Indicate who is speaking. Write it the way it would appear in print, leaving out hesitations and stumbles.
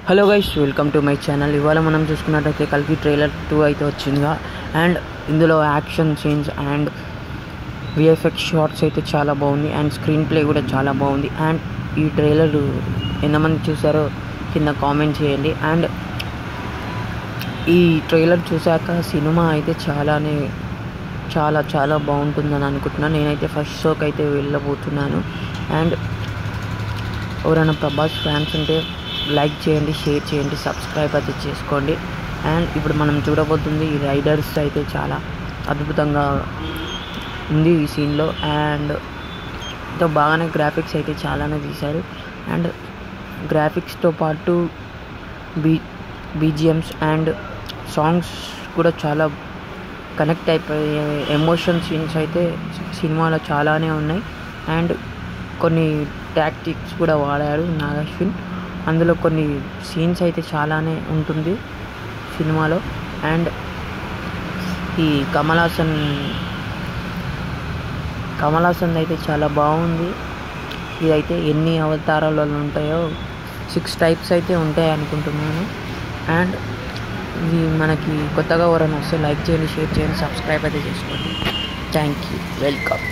Speaker 1: Hello guys, welcome to my channel. ఇవాళ మనం చూసుకున్నట్టయితే కల్కి ట్రైలర్ 2 అయితే వచ్చిందిగా. అండ్ ఇందులో action scenes and VFX shorts అయితే చాలా బాగుంది. అండ్ స్క్రీన్ ప్లే కూడా చాలా బాగుంది. అండ్ ఈ ట్రైలర్ ఎంతమంది చూసారో కింద కామెంట్ చేయండి. అండ్ ఈ ట్రైలర్ చూశాక సినిమా అయితే చాలా బాగుంటుందని అనుకుంటున్నాను. నేనైతే ఫస్ట్ షోకి అయితే వెళ్ళబోతున్నాను. అండ్ ఎవరైనా ప్రభాస్ ఫ్యాన్స్ ఉంటే లైక్ చేయండి, షేర్ చేయండి, సబ్స్క్రైబ్ అయితే చేసుకోండి. అండ్ ఇప్పుడు మనం చూడబోతుంది ఈ రైడర్స్ అయితే చాలా అద్భుతంగా ఉంది ఈ సీన్లో. అండ్ ఎంతో బాగానే గ్రాఫిక్స్ అయితే చాలానే తీశారు. అండ్ గ్రాఫిక్స్తో పాటు బీజిఎమ్స్ అండ్ సాంగ్స్ కూడా చాలా కనెక్ట్ అయిపోయే ఎమోషన్ సీన్స్ అయితే సినిమాలో చాలానే ఉన్నాయి. అండ్ కొన్ని టాక్టిక్స్ కూడా వాడాడు నాగశ్విన్. అందులో కొన్ని సీన్స్ అయితే చాలానే ఉంటుంది సినిమాలో. అండ్ ఈ కమల్ హాసన్ అయితే చాలా బాగుంది. ఇదైతే ఎన్ని అవతారాలలో ఉంటాయో 6 టైప్స్ అయితే ఉంటాయి అనుకుంటున్నాను. అండ్ ఇది మనకి కొత్తగా ఎవరైనా వస్తే లైక్ చేయండి, షేర్ చేయండి, సబ్స్క్రైబ్ అయితే చేసుకోండి. Thank you, welcome.